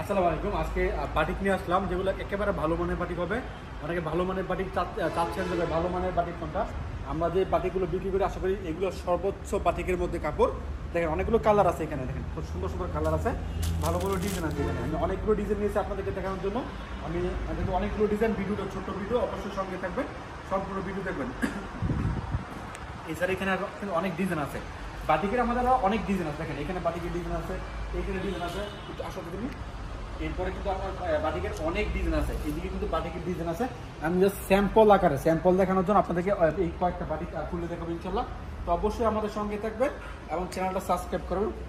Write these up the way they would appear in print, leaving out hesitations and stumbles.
আসসালামু আলাইকুম। আজকে বাটিক নিয়ে আসলাম, যেগুলো একেবারে ভালো মানের বাটিক হবে। অনেকে ভালো মানের বাটিক চাচ্ছেন, যে ভালো মানের বাটিক কোনটা। আমরা যে বাটিকগুলো বিক্রি করি, আশা করি এগুলো সর্বোচ্চ বাটিকের মধ্যে কাপড়। দেখেন অনেকগুলো কালার আছে এখানে, দেখেন খুব সুন্দর সুন্দর কালার আছে, ভালো ভালো ডিজাইন আছে এখানে। আমি অনেকগুলো ডিজাইন নিয়েছি আপনাদেরকে দেখানোর জন্য। আমি অনেকগুলো ডিজাইন, ভিডিওটা ছোট্ট ভিডিও, অবশ্যই সঙ্গে থাকবেন, সবগুলো ভিডিও দেখবেন। এছাড়া এখানে অনেক ডিজাইন আছে বাটিকের, আমাদের অনেক ডিজাইন আছে। দেখেন এখানে বাটিকের ডিজাইন আছে, এইখানে ডিজাইন আছে, একটু আসলে তুমি। এরপরে কিন্তু আমার বাটিকের অনেক ডিজাইন আছে, এইদিকে কিন্তু বাটিকের ডিজাইন আছে। আমি জাস্ট স্যাম্পল আকারে স্যাম্পল দেখানোর জন্য আপনাদেরকে এই কয়েকটা বাটিক খুলে দেখাবো ইনশাল্লাহ। তো অবশ্যই আমাদের সঙ্গে থাকবেন এবং চ্যানেলটা সাবস্ক্রাইব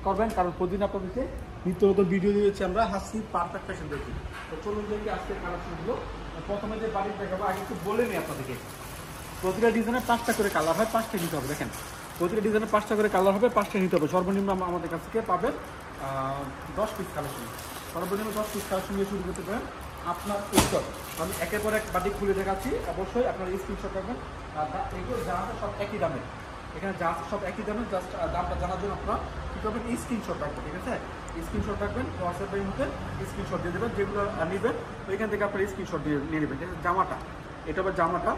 করবেন, কারণ প্রতিদিন আপনাদেরকে নিত্য নতুন ভিডিও দিয়েছি আমরা হাসি পারফেক্ট ফ্যাশন দেখি। তো চলুন দেখি আজকের কালেকশনগুলো। প্রথমে যে বাটিক দেখাবো, আগে একটু বলে নিই আপনাদেরকে। প্রতিটা ডিজাইনে 5টা করে কালার হয়, 5টা নিতে হবে। দেখেন প্রতিটা ডিজাইনে 5টা করে কালার হবে, 5টা নিতে হবে। সর্বনিম্ন আমাদের কাছ থেকে পাবেন 10 পিস কালেকশন। সর্বনিম্ন 10 পিস কালেকশন নিয়ে শুরু করতে পারেন আপনার উত্তর। আমি একের পর এক বাটিক খুলে দেখাচ্ছি, অবশ্যই আপনার স্ক্রিনশট রাখবেন। এগুলো যা আছে সব একই দামের, এখানে যা আছে সব একই দামের। জাস্ট দামটা জানার জন্য আপনারা কী করবেন, স্ক্রিনশট রাখবেন, ঠিক আছে? স্ক্রিনশট রাখবেন, হোয়াটসঅ্যাপের মধ্যে স্ক্রিনশট দিয়ে দেবেন। যেগুলো নেবেন ওইখান থেকে আপনার স্ক্রিনশট নিয়ে নেবেন। জামাটা, এটা আবার জামাটা,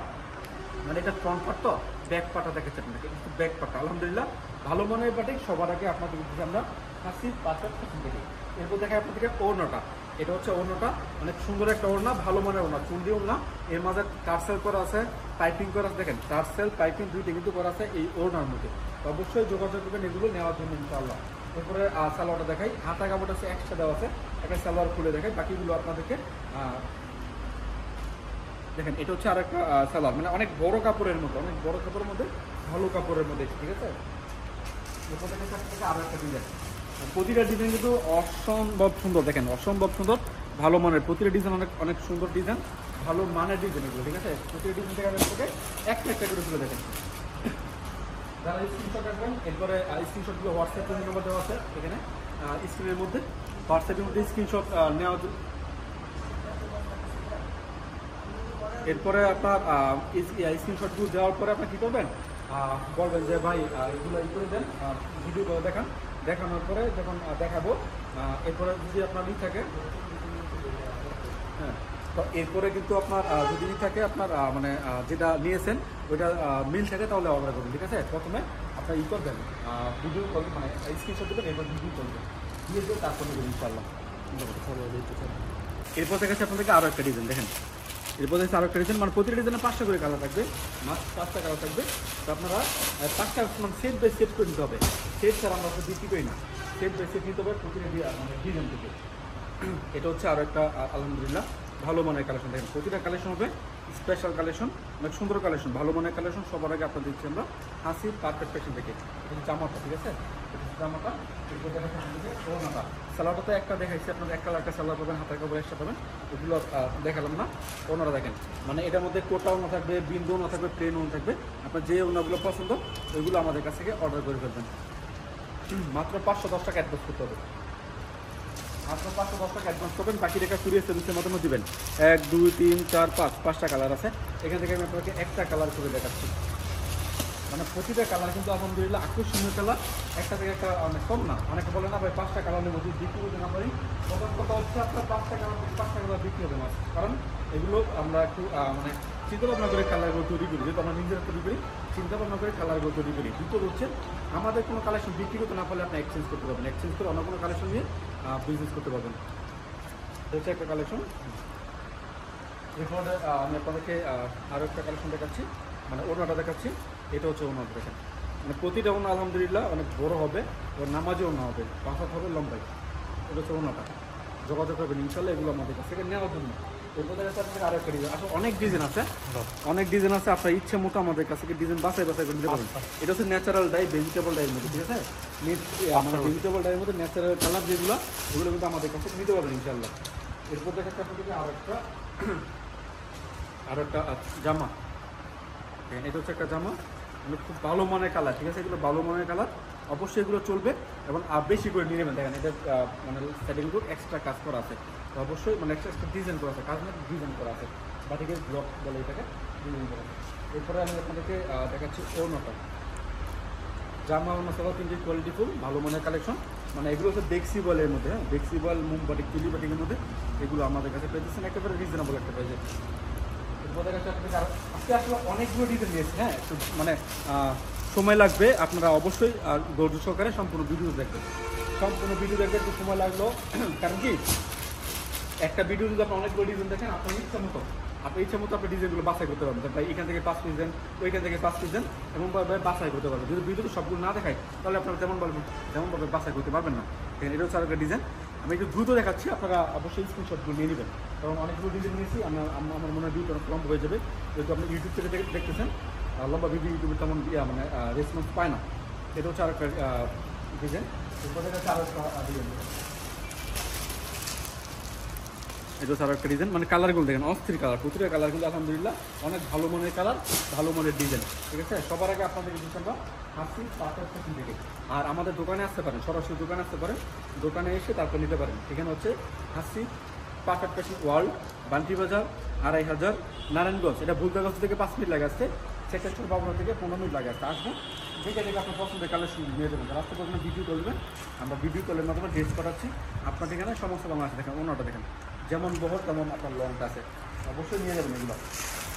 মানে এটা ফ্রন্ট পার্ট, তো ব্যাক পার্টটা দেখাচ্ছে আপনাকে, কিন্তু ব্যাক পার্টটা আলহামদুলিল্লাহ ভালো মানের বাটিক। সবার আগে আপনাদের আমরা হাসি পারফেক্ট ফ্যাশন দেখি। এরপর দেখায় আপনাদেরকে ওড়নাটা। এটা হচ্ছে ওড়নাটা, অনেক সুন্দর একটা ওড়না, ভালো মানের ওড়না, চুন্ডি ওড়না। এর মাঝে টার্সেল করা আছে, পাইপিং করা আছে। দেখেন টার্সেল পাইপিং দুইটা কিন্তু করা আছে এই ওড়নার মধ্যে। অবশ্যই যোগাযোগ করবেন এগুলো নেওয়ার জন্য ইনশাআল্লাহ। এরপরে সালোয়ারটা দেখাই, হাতা কাপড় আছে এক্সট্রা দেওয়া আছে, একটা সালোয়ার খুলে দেখাই, বাকিগুলো আপনাদেরকে দেখেন। এটা হচ্ছে আর একটা সালোয়ার, মানে অনেক বড় কাপড়ের মধ্যে, অনেক বড় কাপড়ের মধ্যে, ভালো কাপড়ের মধ্যে, ঠিক আছে? আরো একটা ডিজাইন, প্রতিটা ডিজাইন কিন্তু অসম্ভব সুন্দর। দেখেন অসম্ভব সুন্দর, ভালো মানের প্রতিটা ডিজাইন, অনেক অনেক সুন্দর ডিজাইন, ভালো মানের ডিজাইন এগুলো, ঠিক আছে? প্রতিটা ডিজাইন থেকে একটা একটা করে তুলে দেখেন। যারা স্ক্রিনশট রাখবেন, এরপরে স্ক্রিনশটগুলো হোয়াটসঅ্যাপ নম্বর দেওয়া আছে এখানে স্ক্রিনের মধ্যে। হোয়াটসঅ্যাপের মধ্যে স্ক্রিনশট নেওয়ার জন্য, এরপরে আপনার স্ক্রিনশটগুলো দেওয়ার পরে আপনার কী করবেন, বলবেন যে ভাই এগুলো করে দেন, ভিডিও করে দেখানোর পরে যখন দেখাবো, এরপরে যদি আপনার থাকে, হ্যাঁ, তো এরপরে কিন্তু আপনার যদি থাকে আপনার মানে যেটা নিয়েছেন ওইটা মিল থাকে, তাহলে অর্ডার করবেন, ঠিক আছে? প্রথমে আপনার করবেন, ভিডিও করবেন, মানে স্ক্রিনশট দেবেন, এরপর ভিডিও করবেন, দিয়ে দিয়ে তারপর নেবেন ইনশাল্লাহ। এরপর দেখাচ্ছে আপনাদেরকে আরও একটা ডিজাইন, দেখেন এরপর দেখছি আরও একটা ডিজাইন, মানে প্রতিটা ডিজাইনে 5টা করে কালার থাকবে, মাত্র 5টা কালার থাকবে। তো আপনারা 5টা মানে সেট বাই সেট করে নিতে হবে। সেট ছাড়া আমরা বিক্রি করি না, সেট বাই সেট নিতে হবে প্রতিটা মানে ডিজাইন থেকে। এটা হচ্ছে আরও একটা আলহামদুলিল্লাহ ভালো মানের কালেকশন। দেখেন প্রতিটা কালেকশন হবে স্পেশাল কালেকশন, অনেক সুন্দর কালেকশন, ভালো মানের কালেকশন। সবার আগে আপনাদের দিচ্ছি আমরা হাসি পারফেক্ট ফ্যাশন থেকে। এটা জামাটা, ঠিক আছে? জামাটা, এরপর দেখাচ্ছি আপনাদেরকে ওড়নাটা। সালোয়ারটা তো একটা দেখাইছি, আপনার এক কালার একটা সালোয়ার পাবেন, হাতের কাপড় এক্সট্রা পাবেন, এগুলো দেখালাম না। ওনারা দেখেন, মানে এটার মধ্যে কোটাও না থাকবে, বিন্দুও না থাকবে, প্লেনও না থাকবে। আপনার যে ওনাগুলো পছন্দ ওইগুলো আমাদের কাছ থেকে অর্ডার করে ফেলবেন। মাত্র 510 টাকা অ্যাডভান্স করতে হবে, মাত্র 510 টাকা অ্যাডভান্স করবেন, বাকি টাকা কুরিয়ার সার্ভিসের মাধ্যমে দিবেন। 1 2 3 4 5 5টা কালার আছে, এখান থেকে আমি আপনাকে একটা কালার করে দেখাচ্ছি। মানে প্রতিটা কালার কিন্তু আলহামদুলিল্লাহ আকর্ষণীয় কালার, একটা থেকে একটা অনেক কম না। অনেকে বলে না ভাই 5টা কালার নেব, যদি বিক্রি করতে না পারি, প্রথম কথা হচ্ছে আপনার 5টা কালার বিক্রি হবে না, কারণ এগুলো আমরা একটু মানে চিন্তা ভাবনা করে কালারগুলো তৈরি করি, যেহেতু আমরা নিজেরা তৈরি করি, চিন্তা ভাবনা করে কালারগুলো তৈরি করি। দ্বিতীয় হচ্ছে আমাদের কোনো কালেকশন বিক্রি করতে না পারলে আপনি এক্সচেঞ্জ করতে পারবেন, এক্সচেঞ্জ করে অন্য কোনো কালেকশন নিয়ে বিজনেস করতে পারবেন। হচ্ছে একটা কালেকশন। এরপরে আমি আপনাদেরকে আরও একটা কালেকশন দেখাচ্ছি, মানে ওড়নাটা দেখাচ্ছি। এটা হচ্ছে ওড়নাটা, দেখেন মানে প্রতিটা ওড়না আলহামদুলিল্লাহ অনেক বড় হবে, ওর নামাজে ওড়না হবে, 5 হাত হবে লম্বাই। এটা হচ্ছে ওড়নাটা, যোগাযোগ করবেন ইনশাল্লাহ এগুলো আমাদের কাছ থেকে নেওয়ার জন্য। এরপর দেখা যাচ্ছে আরও একটা ডিজাইন, আসলে অনেক ডিজাইন আছে, অনেক ডিজাইন আছে। আপনার ইচ্ছে মতো আমাদের কাছ থেকে ডিজাইন বাছাই করে নিতে পারেন। এটা হচ্ছে ন্যাচারাল ডাই, ভেজিটেবল ডাইয়ের মধ্যে, ঠিক আছে? আমাদের ভেজিটেবল ডাইয়ের মধ্যে ন্যাচারাল কালার যেগুলো, ওগুলো কিন্তু আমাদের কাছ থেকে নিতে পারবেন ইনশাল্লাহ। এরপর দেখাচ্ছে আপনাদেরকে আরও একটা জামা। এটা হচ্ছে একটা জামা, মানে খুব ভালো মানের কালার, ঠিক আছে? এগুলো ভালো মানের কালার, অবশ্যই এগুলো চলবে এবং বেশি করে নিয়ে নেবেন। দেখেন এটা মানে সাইডে কিন্তু এক্সট্রা কাজ করা আছে, তো অবশ্যই মানে এক্সট্রা ডিজাইন করা আছে, কাজ মানে ডিজাইন করা আছে, বাটিকের ব্লক বলে এটাকে, ডিজাইন করা আছে। এরপরে আমি আপনাদেরকে দেখাচ্ছি ওড়নাটা। জামা ওড়না সহ 3টি কোয়ালিটি ফুল ভালো মানের কালেকশন, মানে এগুলো হচ্ছে বেক্সি বয়েলের মধ্যে, হ্যাঁ বেক্সি বয়েল মোম বাটিক তুলি বাটিকের মধ্যে এগুলো আমাদের কাছে পেয়েছেন একেবারে রিজনেবল একটা প্রাইসে। আমাদের কাছে আজকে আসলে অনেকগুলো ডিজাইন নিয়েছি, হ্যাঁ একটু মানে সময় লাগবে, আপনারা অবশ্যই ধৈর্য সহকারে সম্পূর্ণ ভিডিও দেখবেন। সম্পূর্ণ ভিডিও দেখতে একটু সময় লাগলো, কারণ কি একটা ভিডিও যদি আপনি অনেকগুলো ডিজাইন দেখেন আপনার ইচ্ছা মতো আপনি ডিজাইনগুলো বাছাই করতে পারবেন, ভাই এখান থেকে 5 পিস দেন, ওইখান থেকে 5 পিস দেন, এমনভাবে বাছাই করতে পারবেন। যদি ভিডিওতে সবগুলো না দেখায় তাহলে আপনারা যেমনভাবে বাছাই করতে পারবেন না। এখানে এটা হচ্ছে আরেকটা ডিজাইন, আমি একটু দ্রুত দেখাচ্ছি, আপনারা অবশ্যই স্ক্রিনশটগুলো নিয়ে নেবেন, কারণ অনেকগুলো ডিজাইন নিয়েছি। আমার মনে হয় ভিডিও অনেক লম্বা হয়ে যাবে, যেহেতু আপনি ইউটিউব থেকে দেখতেছেন, লম্বা ভিডিও ইউটিউবে তেমন মানে রেসপন্স পায় না। এটা হচ্ছে আরেকটা ডিজাইন, এরপরে হচ্ছে আরেকটা ডিজাইন, এটা হচ্ছে আরেকটা ডিজাইন। মানে কালারগুলো দেখেন অস্থির কালার, প্রতিটা কালার কিন্তু আলহামদুলিল্লাহ অনেক ভালো মানের কালার, ভালো মানের ডিজাইন, ঠিক আছে। সবার আগে আপনাদেরকে দিচ্ছি আমরা হাসি পারফেক্ট ফ্যাশন থেকে। আর আমাদের দোকানে আসতে পারেন, সরাসরি দোকানে আসতে পারেন, দোকানে এসে তারপর নিতে পারেন। এখানে হচ্ছে হাসি পারফেক্ট ফ্যাশন ওয়ার্ল্ড, বান্টি বাজার 2500 নারায়ণগঞ্জ। এটা ভুলতাগঞ্জ থেকে 5 মিনিট লাগে আসতে, সেক্টর বাবুরা থেকে 15 মিনিট লাগে আসতে। আসবেন যেটা দেখে আপনার পছন্দের কালেকশন নিয়ে যাবেন। রাস্তা পর্যন্ত ভিডিও করবেন, আমরা ভিডিও কলের মাধ্যমে ড্রেস করাচ্ছি। আপনার এখানে সমস্ত বাংলা আছে, দেখেন অন্যটা দেখেন যেমন বহর তেমন আপনার লংটা আছে, অবশ্যই নিয়ে যাবেন এগুলো।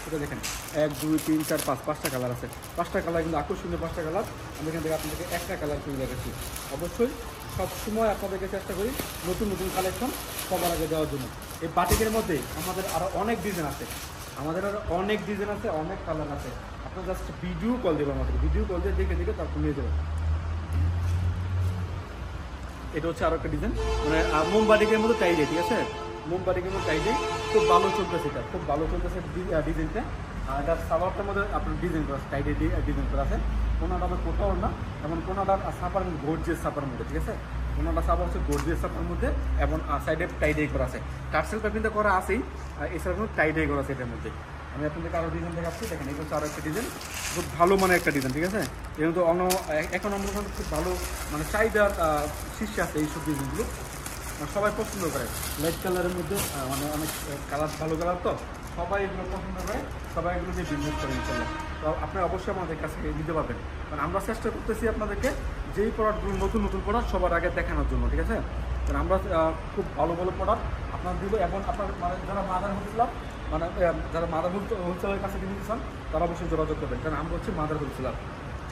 সেটা দেখেন 1 2 3 4 5 5টা কালার আছে, 5টা কালার কিন্তু আকর্ষণীয় 5টা কালার। আমি এখান থেকে আপনাদেরকে একটা কালার তুলে রেখেছি। অবশ্যই সবসময় আপনাদেরকে চেষ্টা করি নতুন নতুন কালেকশন সবার আগে দেওয়ার জন্য। এই বাটিকের মধ্যে আমাদের আরও অনেক ডিজাইন আছে, অনেক কালার আছে। আপনার জাস্ট ভিডিও কল দেবেন, আমাদের ভিডিও কল দিয়ে দেখে তারপর নিয়ে যাবেন। এটা হচ্ছে আরও একটা ডিজাইন, মানে মোমবাটিকের মধ্যে টাইডে, ঠিক আছে, মোমবাটিকের মধ্যে টাইডে খুব ভালো চলতেছে, এটা খুব ভালো চলতেছে ডিজাইনটা। আর এটা সালোয়ারটার মধ্যে আপনার ডিজাইন করা আছে, টাইডে ডিজাইন করা আছে। কোনোটা আবার কোথাও না, এবং কোনোটা সাপার গর্জিয়াস সাপার মধ্যে, ঠিক আছে, কোনোটা সাপা হচ্ছে গর্জিয়াস সাপার মধ্যে, এবং সাইডে টাইডে করা আছে। টার্সেল প্যাপিংটা করা আছেই, এছাড়া কিন্তু টাইডে করা আছে এটার মধ্যে। আমি আপনাদেরকে আরও ডিজাইন দেখাচ্ছি, দেখেন এটা হচ্ছে আরও একটা ডিজাইন, খুব ভালো মানে একটা ডিজাইন, ঠিক আছে। এটা তো এখন আমরা খুব ভালো মানে চাহিদার শীর্ষে আছে এইসব ডিজাইনগুলো, সবাই পছন্দ করে। লাইট কালারের মধ্যে মানে অনেক কালার, ভালো কালার তো সবাই এগুলো পছন্দ করে, সবাই এগুলো দিয়ে বিজনেস করে ইনশাল্লাহ। তো আপনি অবশ্যই আমাদের কাছে নিতে পারবেন, কারণ আমরা চেষ্টা করতেছি আপনাদেরকে যেই প্রোডাক্টগুলো নতুন প্রোডাক্ট সবার আগে দেখানোর জন্য, ঠিক আছে। কারণ আমরা খুব ভালো প্রোডাক্ট আপনার দিব, এবং আপনার মানে যারা মাদার হোলসেলার, মানে যারা মাদার হোলসেলারের কাছে নিতে চান তারা অবশ্যই যোগাযোগ করবেন, কারণ আমরা হচ্ছে মাদার হোলসেলার।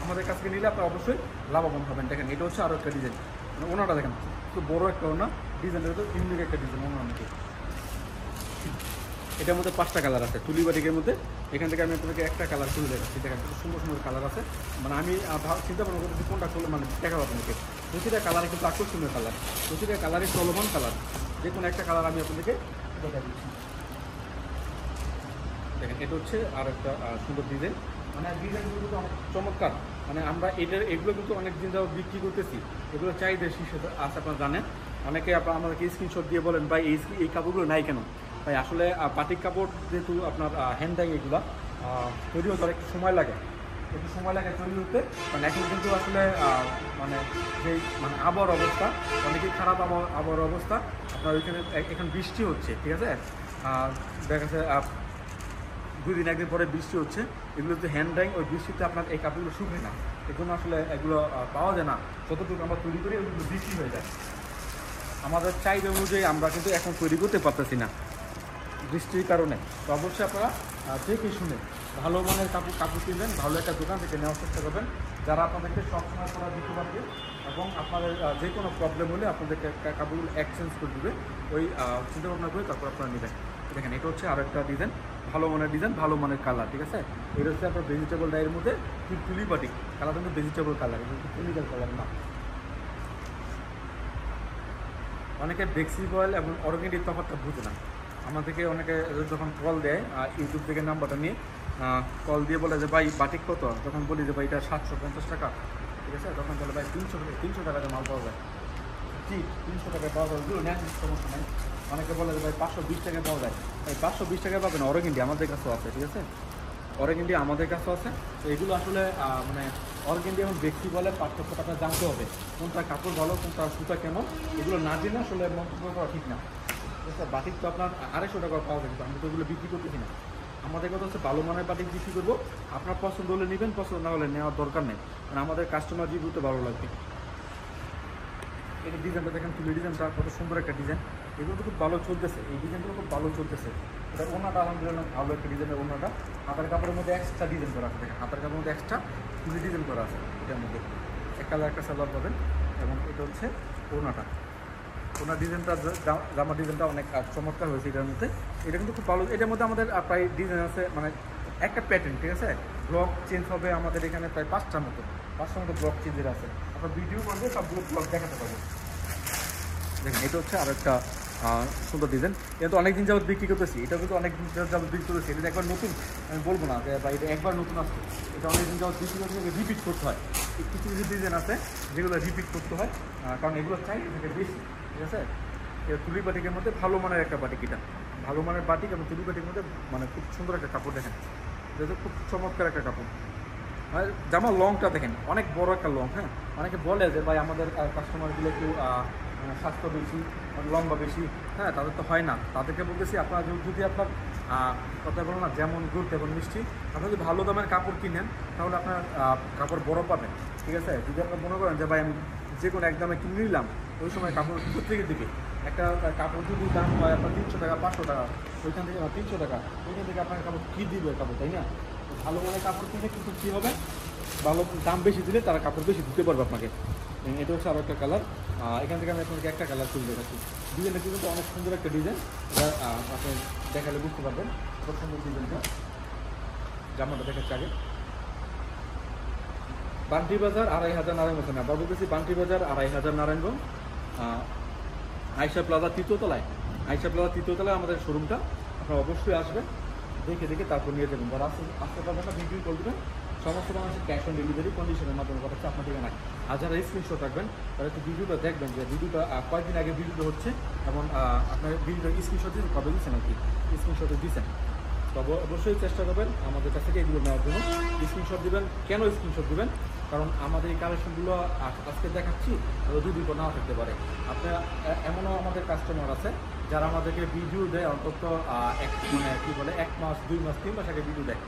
আমাদের কাছ থেকে নিলে আপনারা অবশ্যই লাভবান হবেন। দেখেন এটা হচ্ছে আরও একটা ডিজাইন, মানে ওনাটা দেখেন খুব বড়ো একটা ওনা, ডিজাইনটা তো ইউনিক একটা ডিজাইন ওনার মধ্যে। এটার মধ্যে 5টা কালার আছে তুলি বাটিকের মধ্যে। এখান থেকে আমি আপনাদেরকে একটা কালার তুলে দেখাচ্ছি, দেখেন খুব সুন্দর সুন্দর কালার আছে। মানে আমি চিন্তা ভাবনা করতেছি কোনটা করলে মানে দেখাবো আপনাকে। প্রতিটা কালারে কিন্তু আকর্ষণীয় কালার, প্রতিটা কালারই চলমান কালার, যে কোনো একটা কালার আমি আপনাদেরকে দেখা দিচ্ছি। দেখেন এটা হচ্ছে আর একটা সুন্দর ডিজাইন, মানে ডিজাইনগুলো কিন্তু অনেক চমৎকার। মানে আমরা এগুলো কিন্তু অনেক দিন যাবত বিক্রি করতেছি, এগুলো চাহিদা শীর্ষে আছে, আপনারা জানেন। অনেকে আমাদেরকে স্ক্রিনশট দিয়ে বলেন ভাই এই কাপড়গুলো নাই কেন। ভাই আসলে বাটিক কাপড় যেহেতু আপনার হ্যান্ড ডাই এগুলো তৈরি হতে একটু সময় লাগে তৈরি হতে। কারণ এখন কিন্তু আসলে মানে যেই মানে আবহাওয়ার অবস্থা অনেকেই খারাপ, আবহাওয়ার অবস্থা। আপনার ওইখানে এখন বৃষ্টি হচ্ছে, ঠিক আছে, দেখা যাচ্ছে 2 দিন 1 দিন পরে বৃষ্টি হচ্ছে, এগুলো যদি হ্যান্ড ডাইং, ওই বৃষ্টিতে আপনার এই কাপড়গুলো শুকায় না, এগুলো আসলে এগুলো পাওয়া যায় না। যতটুকু আমরা তৈরি করি ওইগুলো বৃষ্টি হয়ে যায়। আমাদের চাহিদা অনুযায়ী আমরা কিন্তু এখন তৈরি করতে পারতেছি না বৃষ্টির কারণে। তো অবশ্যই আপনারা দেখে শুনে ভালো মানের কাপড় কিনবেন, ভালো একটা দোকান থেকে নেওয়ার চেষ্টা করবেন, যারা আপনাদেরকে সবসময় করা দিতে পারবে, এবং আপনাদের যে কোনো প্রবলেম হলে আপনাদেরকে কাপড়গুলো এক্সচেঞ্জ করে দেবে। ওই চিন্তা ভাবনা করে তারপর আপনারা নেবেন। দেখেন এটা হচ্ছে আরও একটা ডিজাইন, ভালো মানের ডিজাইন, ভালো মানের কালার, ঠিক আছে। এটা হচ্ছে আপনার ভেজিটেবল ডাইয়ের মধ্যে তুলি বাটিক কালার, কিন্তু ভেজিটেবল কালার, কিন্তু কেমিক্যাল কালার না। অনেকে বেক্সি বয়েল এবং অর্গানিক তফাৎটা বুঝে না। আমাদেরকে অনেকে যখন কল দেয় ইউটিউব থেকে নাম্বারটা নিয়ে কল দিয়ে বলে যে ভাই বাটিক কত, যখন বলি যে ভাই এটা 750 টাকা, ঠিক আছে, তখন বলে ভাই 300 টাকাতে মাল পাওয়া যায়। জি 300 টাকায় পাওয়া যায়, এগুলো নেন সমস্যা নেই। অনেকে বলে যে ভাই 520 টাকায় পাওয়া যায়, ভাই 520 টাকায় পাবেন। অর্গানিক আমাদের কাছেও আছে, ঠিক আছে, অর্গানিক আমাদের কাছেও আছে। তো এগুলো আসলে মানে অর্গানিক এবং বেক্সি বলে পার্থক্যটা আপনার জানতে হবে, কোনটা কাপড় ভালো, কোনটা সুতা কেমন, এগুলো না জেনে আসলে মন্তব্য করা ঠিক না। ঠিক আছে, বাটিক তো আপনার 250 টাকা পাওয়া যায়, কিন্তু আমরা তো ওগুলো বিক্রি করতেছি না। আমাদের কথা হচ্ছে ভালো মানের বাটিক বিক্রি করবো, আপনার পছন্দ হলে নেবেন, পছন্দ না হলে নেওয়ার দরকার নেই, কারণ আমাদের কাস্টমার রিভিউতে ভালো লাগবে। এটা ডিজাইনটা দেখেন, তুলি ডিজাইনটা কত সুন্দর একটা ডিজাইন, এগুলো তো খুব ভালো চলতেছে, এই ডিজাইনগুলো খুব ভালো চলতেছে। এটা ওনাটা আলহামদুলিল্লাহ ভালো একটা ডিজাইনের ওনাটা, হাতের কাপড়ের মধ্যে এক্সট্রা ডিজাইন করা আছে, দেখেন হাতের কাপড়ের মধ্যে এক্সট্রা তুলি ডিজাইন করা আছে এটার মধ্যে, এক কালার একটা সালোয়ার পাবেন। এবং এটা হচ্ছে ওনাটা, ওনার ডিজাইনটা জামার ডিজাইনটা অনেক চমৎকার হয়েছে এটার মধ্যে। এটা কিন্তু খুব ভালো, এটার মধ্যে আমাদের প্রায় ডিজাইন আছে, মানে একটা প্যাটার্ন, ঠিক আছে। ব্লক চেঞ্জ হবে আমাদের এখানে প্রায় 5টার মতো ব্লক চেঞ্জের আছে। আপনার ভিডিও করবে সবগুলো ব্লক দেখাতে পারবো। দেখেন এটা হচ্ছে আর একটা সুন্দর ডিজাইন, এটা তো অনেকদিন যাবত বিক্রি করতেছি, এটা কিন্তু অনেকদিন যাবত বিক্রি করতেছি, এটা একবার নতুন আমি বলবো না যে বা এটা একবার নতুন আসছে, এটা অনেকদিন যাবত বিক্রি করতে রিপিট করতে হয়। কিছু কিছু ডিজাইন আছে যেগুলো রিপিট করতে হয়, কারণ এগুলো চাই এটাকে বেশি, ঠিক আছে। এটা তুলি বাটিকের মধ্যে ভালো মানের একটা বাটিক, এটা ভালো মানের বাটিক এবং তুলি বাটিকের মধ্যে মানে খুব সুন্দর একটা কাপড়, দেখেন এটা খুব চমৎকার একটা কাপড়। আর জামার লংটা দেখেন অনেক বড় একটা লং, হ্যাঁ। অনেকে বলে যে ভাই আমাদের কাস্টমারগুলো একটু স্বাস্থ্য বেশি, লম্বা বেশি, হ্যাঁ, তাদের তো হয় না। তাদেরকে বলতেছি আপনারা যদি আপনার কথা বলো না যেমন গুড় তেমন মিষ্টি, আপনি যদি ভালো দামের কাপড় কিনেন তাহলে আপনার কাপড় বড় পাবেন, ঠিক আছে। যদি আপনার মনে করেন যে ভাই আমি যে কোনো এক দামে কিনে নিলাম, ওই সময় কাপড় প্রত্যেকের দিকে একটা কাপড় যদি দাম হয় আপনার 300 টাকা 500 টাকা, ওইখান থেকে 300 টাকা, ওইখান থেকে আপনার কাপড় কী দিবে কাপড়, তাই না। ভালো মানে কাপড় কিনে কিন্তু কী হবে, ভালো দাম বেশি দিলে তারা কাপড় বেশি দিতে পারবে আপনাকে। এটা হচ্ছে আরও একটা কালার, এখান থেকে আমি আপনাকে একটা কালার তুলে দেখাচ্ছি। ডিজাইনটা কিন্তু অনেক সুন্দর একটা ডিজাইন, এটা আপনি দেখালে বুঝতে পারবেন খুব সুন্দর ডিজাইনটা। জামাটা দেখাচ্ছি আগে, বান্টি বাজার 2500 নারায়ণগঞ্জ, না আবার বলতেছি বান্টি বাজার 2500 নারায়ণগঞ্জ, আয়শা প্লাজা তৃতীয়তলায়, আয়শা প্লাজা তৃতীয়তলায় আমাদের শোরুমটা। আপনারা অবশ্যই আসবেন, দেখে তারপর নিয়ে যাবেন। যারা আসতে পারবেন না ভিডিও কল দেবেন, সমস্ত মানুষের ক্যাশ অন ডেলিভারি কন্ডিশনের মাধ্যমে কথা হচ্ছে আপনার ঠিকানা। আর যারা স্ক্রিনশট রাখবেন তারা একটু ভিডিওটা দেখবেন যে ভিডিওটা কয়েকদিন আগে ভিডিওটা হচ্ছে, এবং আপনার ভিডিওটা স্ক্রিনশট দিয়ে কবে দিচ্ছেন আর কি, স্ক্রিনশটে দিচ্ছেন। তবে অবশ্যই চেষ্টা করবেন আমাদের কাছ থেকে এগুলো নেওয়ার জন্য। স্ক্রিনশট দেবেন, কেন স্ক্রিনশট দেবেন, কারণ আমাদের এই কালেকশনগুলো আজকে দেখাচ্ছি দুদিন পর নাও থাকতে পারে। আপনার এমনও আমাদের কাস্টমার আছে যারা আমাদেরকে ভিডিও দেয় অন্তত মানে কী বলে 1 মাস 2 মাস 3 মাস আগে ভিডিও দেয়।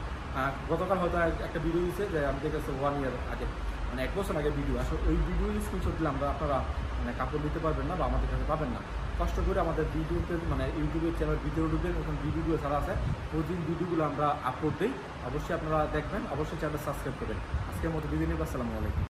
গতকাল হয়তো একটা ভিডিও দিচ্ছে যে আমাদের কাছে 1 ইয়ার আগে, মানে 1 বছর আগে ভিডিও। আসলে ওই ভিডিও স্ক্রিনশট দিলে আপনারা মানে কাপড় দিতে পারবেন না বা আমাদের কাছে পাবেন না। কষ্ট করে আমাদের ভিডিওতে মানে ইউটিউবের চ্যানেল ভিডিও ঢুকবেন, ওখানে ভিডিওগুলো ছাড়া আছে, প্রতিদিন ভিডিওগুলো আমরা আপলোড দিই। অবশ্যই আপনারা দেখবেন, অবশ্যই চ্যানেলটা সাবস্ক্রাইব করবেন। আজকের মতো বিদায় নিব, আসসালামু আলাইকুম।